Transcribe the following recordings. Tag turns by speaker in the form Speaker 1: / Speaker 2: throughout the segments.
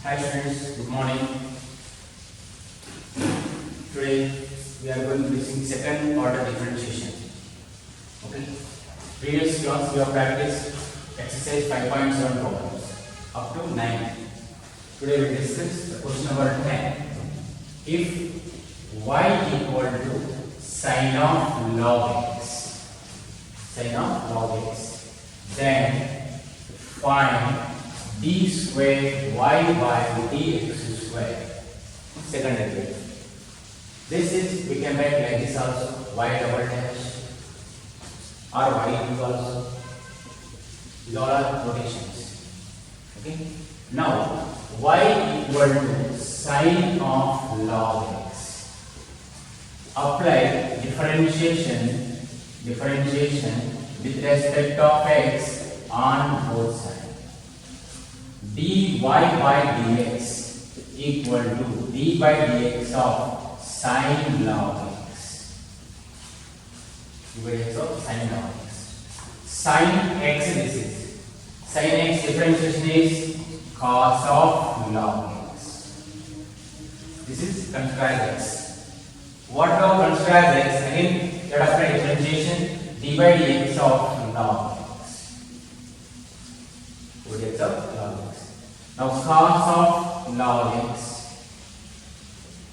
Speaker 1: Hi students, good morning. Today we are going to listen second order differentiation. Okay. Previous class we have practiced exercise 5.7 problems up to 9. Today we discuss the question number 10. If y equal to sine of log x, then find d square y by dx square. Second derivative. This is, we can write like this also, y double dash or y cube also. These all are notations. Okay. Now y equal to sine of log x. Apply differentiation with respect of x on both sides. dy by dx equal to d by dx of sine log x. d by dx of sine log x. Sine x, this is sine x differentiation is cos of log x. This is consider x. What now consider x? Again, let us apply differentiation d by dx of log x. dx of log x. Now cos of log x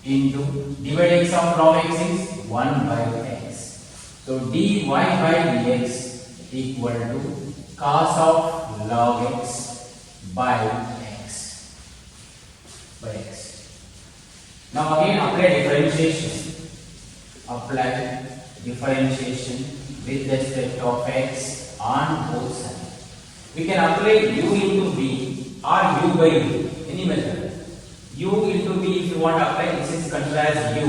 Speaker 1: into d by dx of log x is 1 by x. So dy by dx equal to cos of log x by x. Now again apply differentiation with respect of x on both sides. We can apply u into v or u by v, any method. U into v, if you want to apply, this is considered as u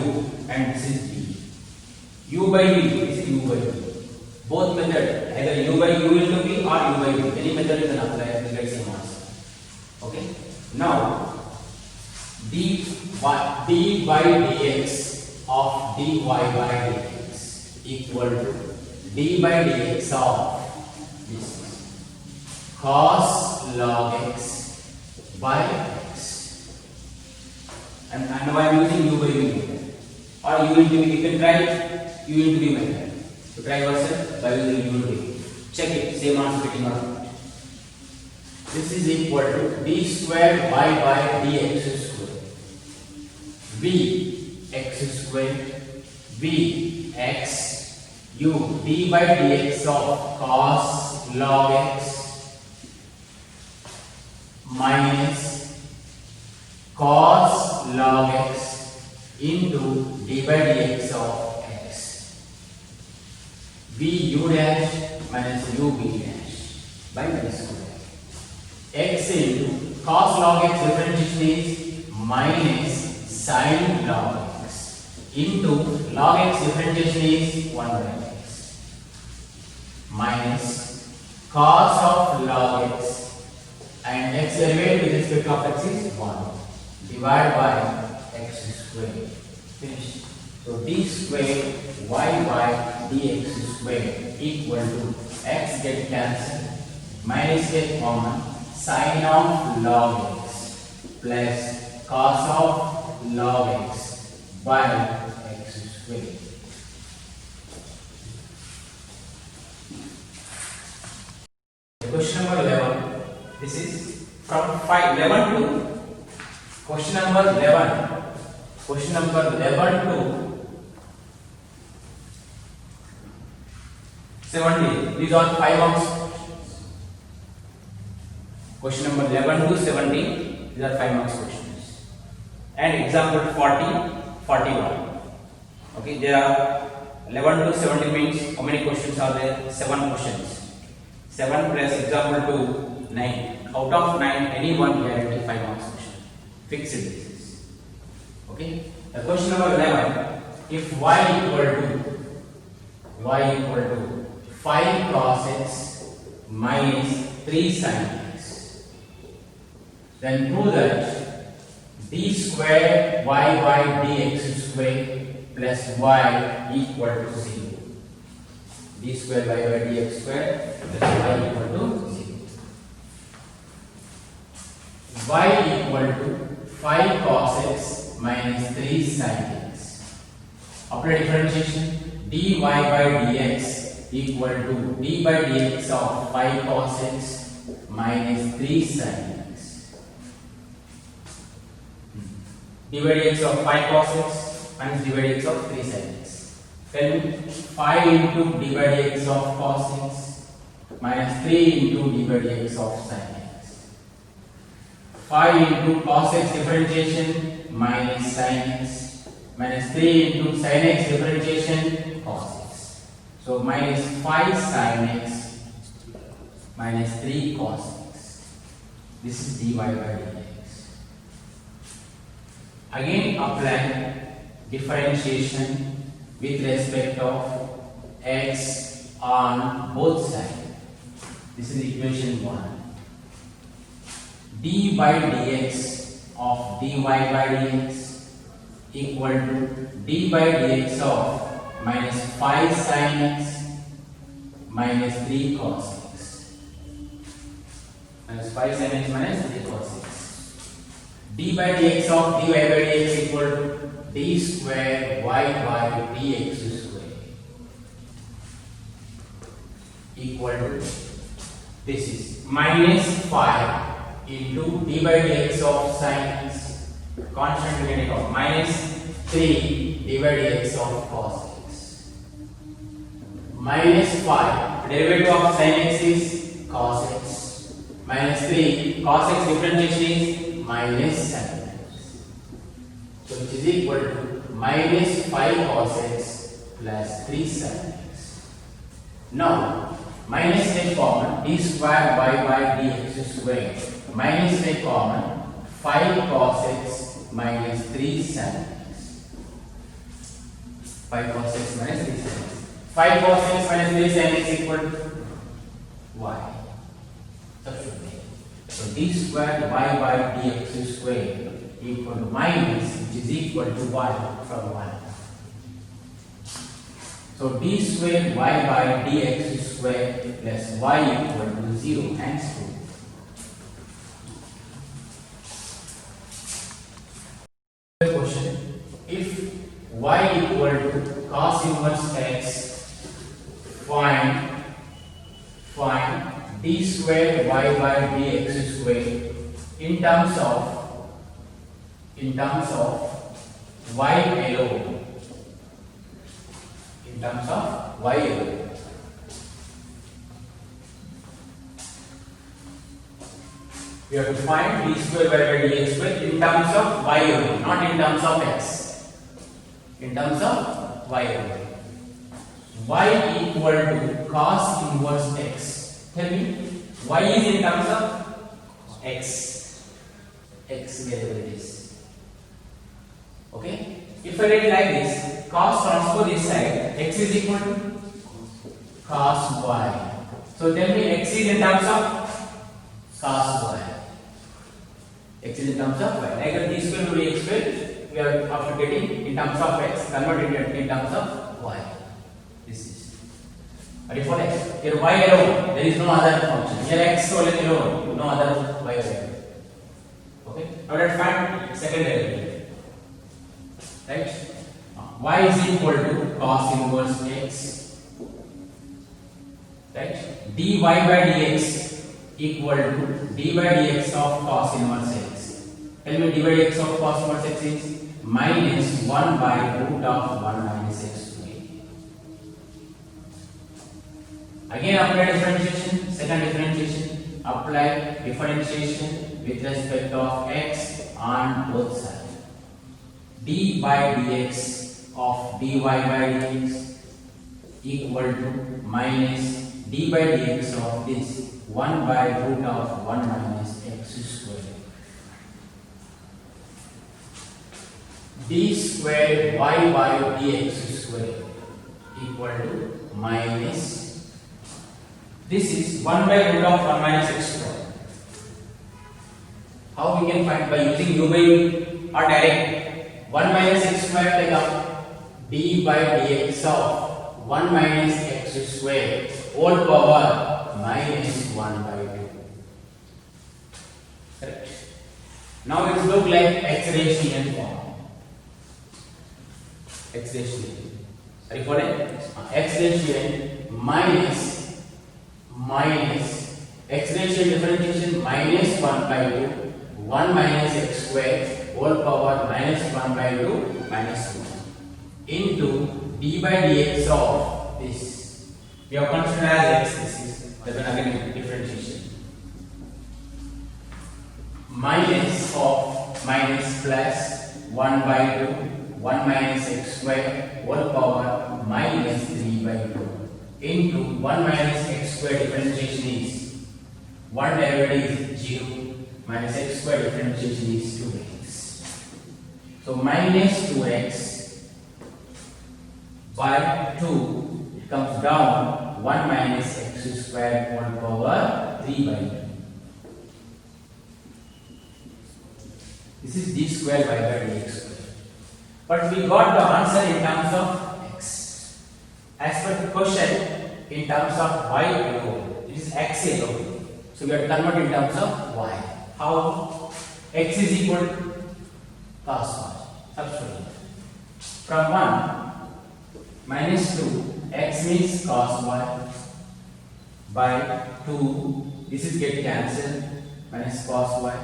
Speaker 1: and this is v. U by v, this is u by v. Both methods, either u by u into v or u by v, any method you can apply to get same answer. Okay. Now d by dx of dy by dx equal to d by dx of this cos log x by x. And now I am using u by v method or u into v. You can try u into v method. So try yourself by using u into v. Check it, same answer getting out. This is equal to d square y by dx square. V x square v x u d by dx of cos log x minus cos log x into d by dx of x. V u dash minus u v dash by v square. X into cos log x differentiation is minus sine log x into log x differentiation is 1 by x minus cos of log x and x derivative with respect of x is 1 divided by x square. Finish. So d square y by dx square equal to x get cancelled, minus get common, sine of log x plus cos of log x by x square. Question number 11. This is from 11 to question number 11. Question number 11 to 17. These are 5 marks questions. Question number 11 to 17. These are 5 marks questions. And example 40, 41. Okay, there are 11 to 17 means how many questions are there? 7 questions. 7 plus example 2, 9. Out of 9, any one guarantee 5 marks question. Fixed basis. Okay. The question number 11. If y equal to 5 cos x minus 3 sin x, then prove that d square y by dx square plus y equal to 0. d square y by dx square plus y equal to 0. y equal to 5 cos x minus 3 sin x. Apply differentiation. dy by dx equal to d by dx of 5 cos x minus 3 sin x. d by dx of 5 cos x minus d by dx of 3 sin x. Tell me, 5 into d by dx of cos x minus 3 into d by dx of sin x. 5 into cos x differentiation minus sin x minus 3 into sin x differentiation cos x. So minus 5 sin x minus 3 cos x. This is dy by dx. Again apply differentiation with respect of x on both sides. This is equation 1. d by dx of dy by dx equal to d by dx of minus 5 sin x minus 3 cos x. Minus 5 sin x minus 3 cos x. d by dx of dy by dx equal to d square y by dx square equal to, this is minus 5 into d by dx of sin x, constant we can take out, minus 3 d by dx of cos x. Minus 5, derivative of sin x is cos x. Minus 3, cos x differentiation is minus sin x. So which is equal to minus 5 cos x plus 3 sin x. Now minus take common, d square y by dx square minus take common, 5 cos x minus 3 sin x. 5 cos x minus 3 sin x. 5 cos x minus 3 sin x equal to y. Substitute. So d square y by dx square equal to minus, which is equal to y from 1. So d square y by dx square plus y equal to 0, hence true. Question: if y equal to cos inverse x, find d square y by dx square in terms of y alone. In terms of y alone. We have to find d square y by dx square in terms of y alone, not in terms of x. In terms of y alone. Y equal to cos inverse x. Tell me, y is in terms of x. X wherever it is. Okay? If I write like this, cos transpose this side, x is equal to cos y. So tell me, x is in terms of cos y. X is in terms of y. Like d square to dx square, we are after getting in terms of x, converted in terms of y. This is. Are you following? Here y alone, there is no other function. Here x alone, no other y alone. Okay? Now let's find second derivative. Right? Y is equal to cos inverse x. Right? dy by dx equal to d by dx of cos inverse x. Tell me, d by dx of cos inverse x is minus 1 by root of 1 minus x square. Again apply differentiation, second differentiation, apply differentiation with respect of x on both sides. d by dx of dy by dx equal to minus d by dx of this 1 by root of 1 minus x square. d square y by dx square equal to minus, this is 1 by root of 1 minus x square. How we can find? By using u by or direct. 1 minus x square take up d by dx of 1 minus x square whole power minus 1 by 2. Correct. Now it look like x raised to n form. X raised to n. Are you following? X raised to n minus x raised to n differentiation minus 1 by 2 1 minus x square whole power minus 1 by 2 minus 1 into d by dx of this. We have considered as x. This is then again differentiation. Minus of minus plus 1 by 2 1 minus x square whole power minus 3 by 2 into 1 minus x square differentiation is 1 derivative is 0 minus x square differentiation is 2x. So minus 2x by 2 it comes down 1 minus x square whole power 3 by 2. This is d square by dx square. But we got the answer in terms of x. As per the question, in terms of y alone, it is x alone. So we have to convert in terms of y. How? X is equal to cos y. Substitute. From 1 minus 2, x means cos y by 2. This is get cancelled. Minus cos y.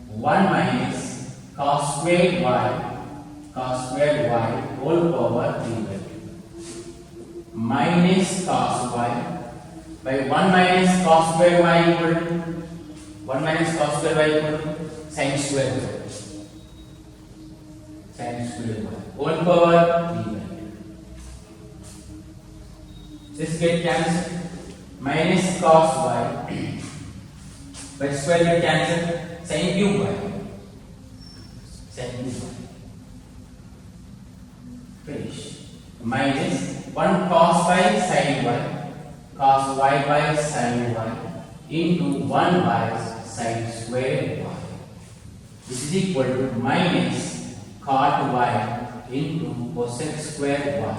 Speaker 1: 1 minus cos squared y whole power 3 by 2 minus cos y by 1 minus cos square y equal to 1 minus cos square y equal to sin square y whole power 3 by 2. This get cancelled. Minus cos y by square get cancelled. Sin cube y. Finish. Minus 1 cos by sin y, cos y by sin y into 1 by sin square y. This is equal to minus cot y into cosec square y.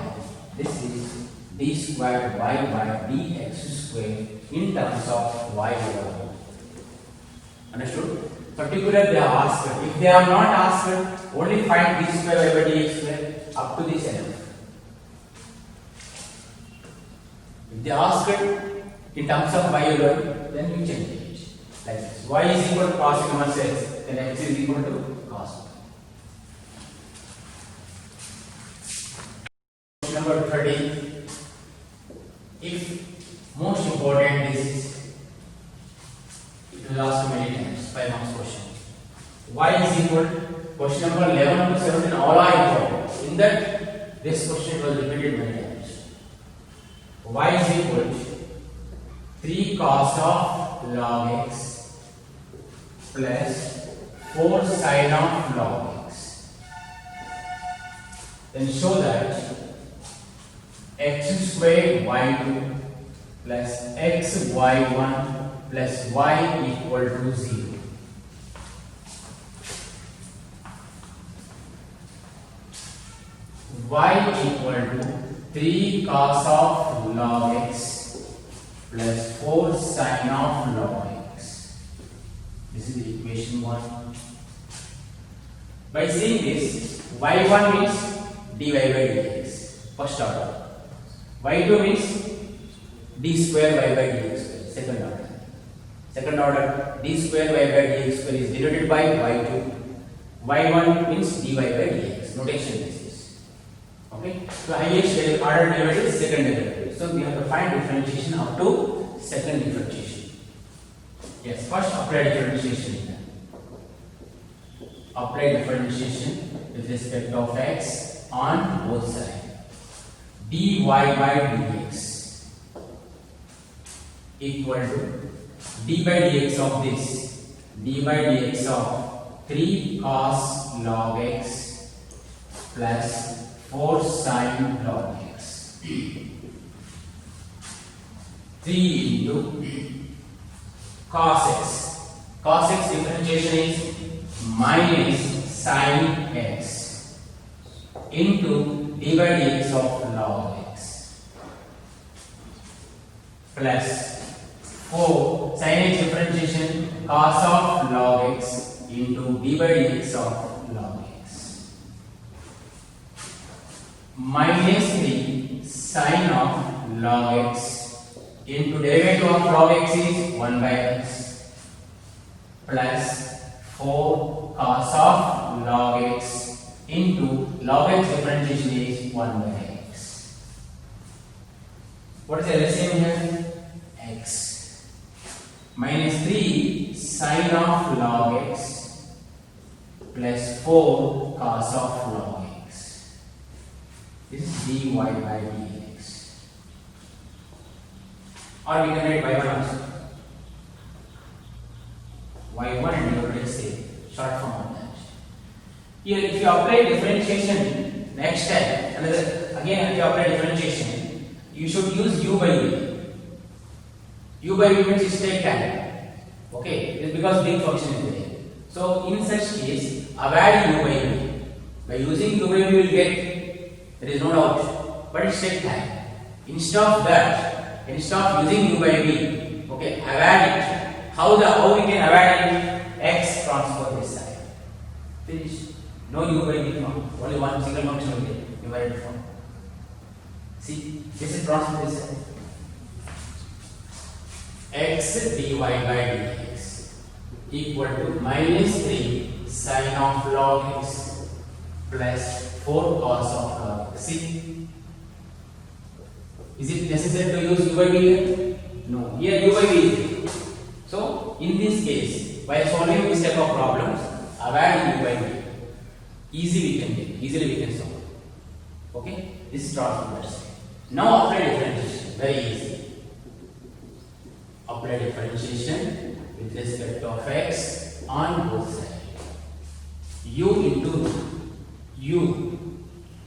Speaker 1: This is d square y by dx square in terms of y over. Understood? Particularly they are asked. If they are not asked, only find d square y by dx square up to this end. If they ask in terms of y alone, then you change it like this. Y is equal to cos inverse x, then x is equal to cos. Question number 30. If most important, this is it will ask many times, 5 marks question. Y is equal to question number 11 to 17 all are important. In that, this question was repeated many times. Y is equal to 3 cos of log x plus 4 sin of log x. Then show that x square y2 plus x y1 plus y equal to 0. Y equal to 3 cos of log x plus 4 sin of log x. This is the equation 1. By seeing this, y1 means dy by dx, first order. y2 means d square y by dx square, second order. Second order, d square y by dx square is denoted by y2. y1 means dy by dx, notation this is. Okay, so highest order derivative is second derivative. So we have to find differentiation up to second differentiation. Yes, first apply differentiation. Apply differentiation with respect of x on both sides. dy by dx equal to d by dx of this, d by dx of 3 cos log x plus 4 sin log x. 3 into cos x. Cos x differentiation is minus sin x into d by dx of log x plus 4 sin x differentiation cos of log x into d by dx of log x minus 3 sine of log x into derivative of log x is 1 by x plus 4 cos of log x into log x differentiation is 1 by x. What is the LCM here? X minus 3 sine of log x plus 4 cos of log x. This is dy by dx. Or we can write y1 also. Y1 and you will say short form of that. Here, if you apply differentiation next time, again if you apply differentiation, you should use u by v. U by v means straight time. Okay, it's because big function is there. So in such case, avoid u by v. By using u by v, we will get, there is no doubt, but it's take time. Instead of that, instead of using u by v, okay, avoid it. How we can avoid it? X transfer this side. Finish. No u by v form. Only one single function will get numerator form. See, this is transfer this side. X dy by dx equal to minus 3 sine of log x plus 4 cos of log x. See, is it necessary to use u by v here? No. Here u by v is there. So in this case, while solving this type of problems, avoid u by v. Easily we can solve. Okay, this is transfer. Now apply differentiation. Very easy. Apply differentiation with respect of x on both sides. U into u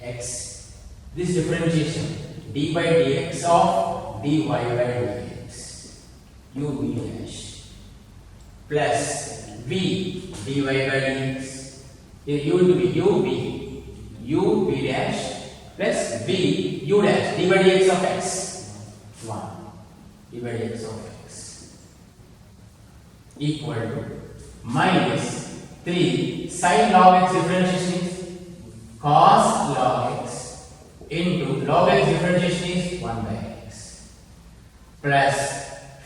Speaker 1: x. This differentiation d by dx of dy by dx. U v dash plus v dy by dx. Here u into v u v dash plus v u dash d by dx of x 1 d by dx of x equal to minus 3 sin log x differentiation is cos log x into log x differentiation is 1 by x plus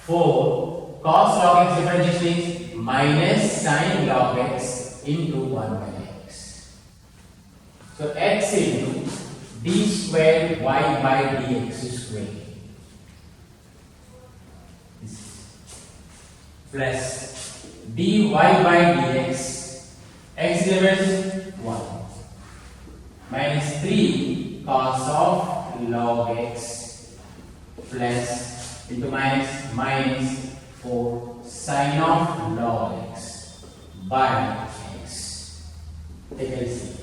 Speaker 1: 4 cos log x differentiation is minus sin log x into 1 by x. So x into d square y by dx square plus dy by dx x is 1 minus 3 cos of log x plus into minus 4 sin of log x by x. Take a see.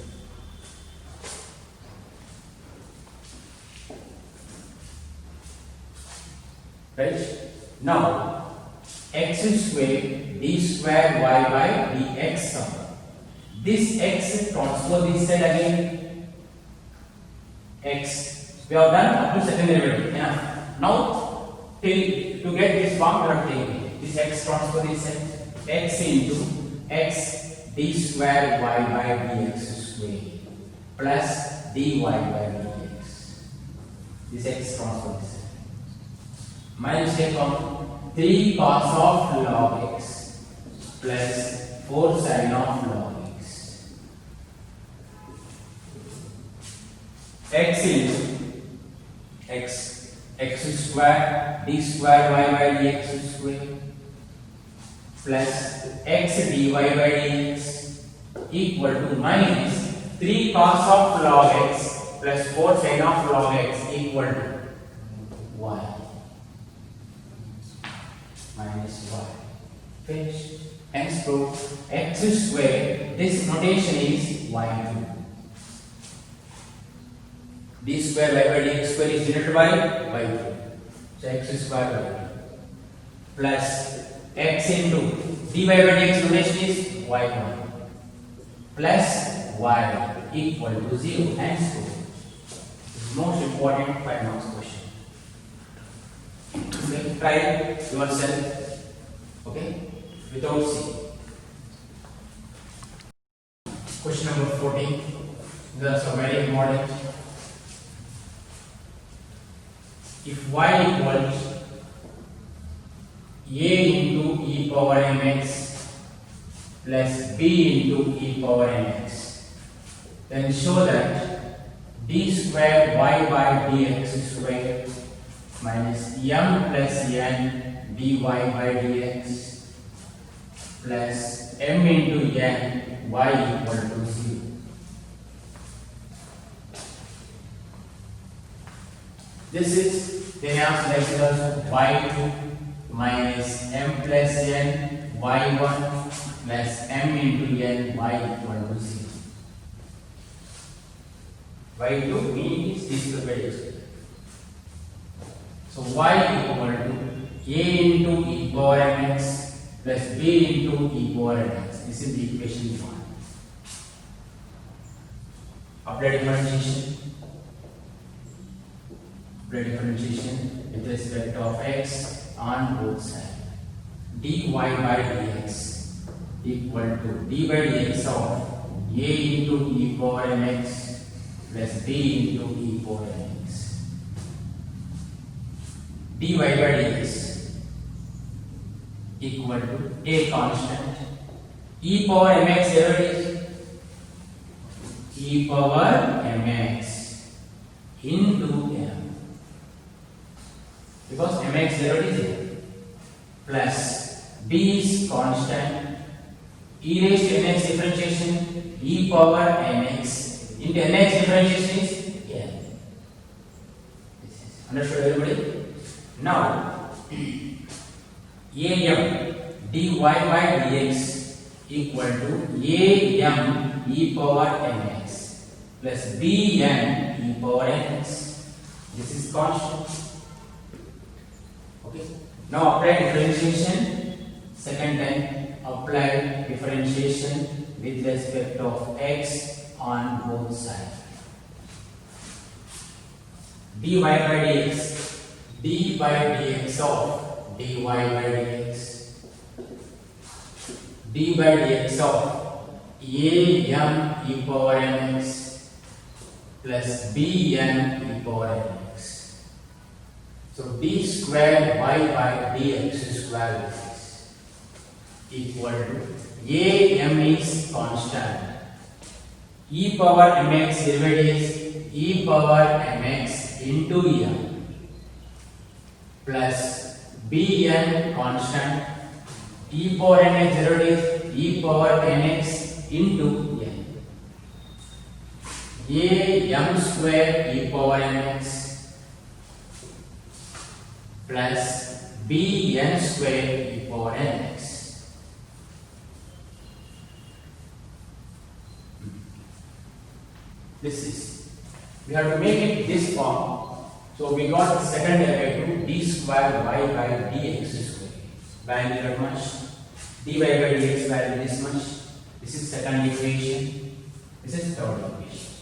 Speaker 1: Right? Now x square d square y by dx sum. This x transfer this side again. X. We have done up to second derivative. Enough. Now to get this form, we have taken this x transfer this side. X into x d square y by dx square plus dy by dx. This x transfer this side. Minus take on 3 cos of log x plus 4 sin of log x. X into x square d square y by dx square plus x dy by dx equal to minus 3 cos of log x plus 4 sin of log x equal to y minus y. Finish. Hence prove x square, this notation is y2. D square y by dx square is denoted by y2. So x square y2 plus x into dy by dx notation is y1 plus y equal to 0. Hence prove. This is most important 5 marks question. Okay, try it yourself, okay, without C. Question number 14. That's a very important. If y equals a into e power mx plus b into e power mx, then show that d square y by dx square minus m plus n dy by dx plus m into n y equal to 0. This is Thevenin's lexical y2 minus m plus n y1 plus m into n y equal to 0. Y2 means this is very clear. So y equal to a into e power mx plus b into e power mx. This is the equation 1. Apply differentiation. Apply differentiation with respect of x on both sides. dy by dx equal to d by dx of a into e power mx plus b into e power mx. dy by dx equal to a constant. E power mx here is e power mx into m, because mx 0 is 0, plus b is constant. E raised to mx differentiation e power mx into mx differentiation is n. This is understood, everybody? Now am dy by dx equal to am e power mx plus bn e power mx. This is constant. Okay. Now apply differentiation. Second time, apply differentiation with respect of x on both sides. dy by dx, d by dx of dy by dx, d by dx of am e power mx plus bn e power mx. So d square y by dx square is equal to am is constant. E power mx derivative is e power mx into m plus bn constant. E power mx derivative e power mx into n. am square e power mx plus bn square e power mx. This is, we have to make it this form. So we got the second derivative d square y by dx square. Value that much. dy by dx value this much. This is second equation. This is third equation.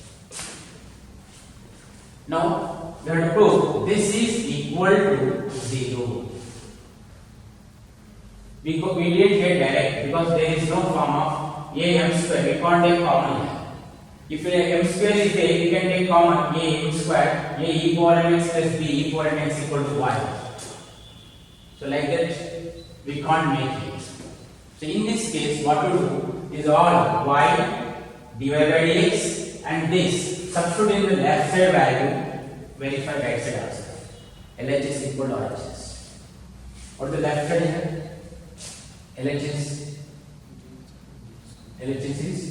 Speaker 1: Now we have to prove this is equal to 0. We didn't get direct because there is no form of am square. We can't take common here. If m square is there, we can take common am square. A e power mx plus b e power mx equal to y. So like that we can't make it. So in this case, what to do is all y dy by dx and this substitute in the left side value, verify right side also. LHS equal to RHS. What is the left side here? LHS is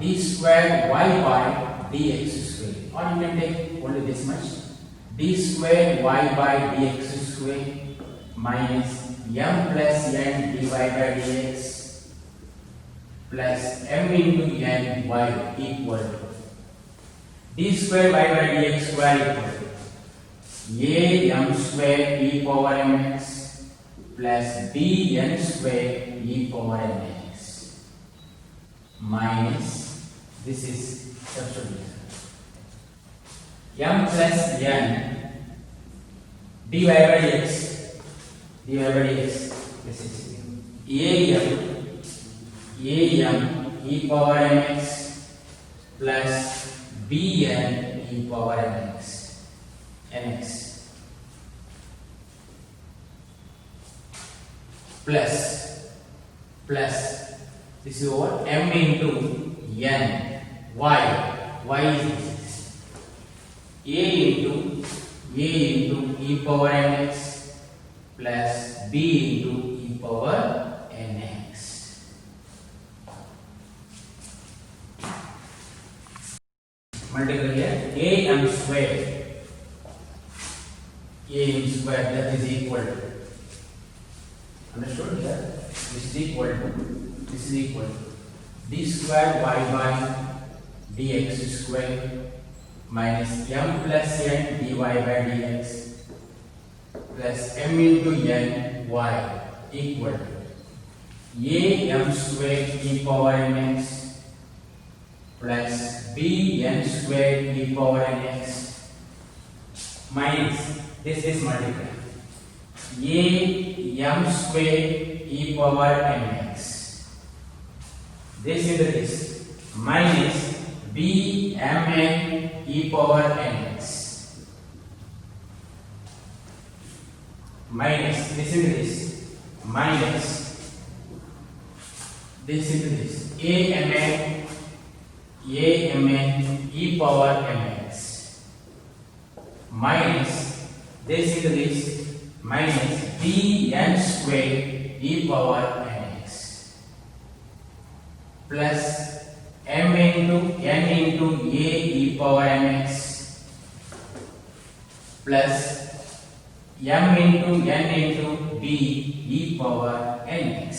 Speaker 1: d square y by dx square, or you can take only this much, d square y by dx square minus m plus n dy by dx plus m into n y equal to d square y by dx square equal to am square e power mx plus bn square e power mx minus, this is substitution, m plus n dy by dx, this is am e power mx plus bn e power nx plus this is over m into n y is this a into e power nx plus b into e power nx. Multiply here am square that is equal to, understood here, this is equal to d square y by dx square minus m plus n dy by dx plus m into n y equal to am square e power nx plus bn square e power nx minus this multiply am square e power nx, this into this minus bmn e power nx minus this into this minus this into this amn e power mx minus this into this minus bn square e power nx plus m into n into a e power mx plus m into n into b e power nx.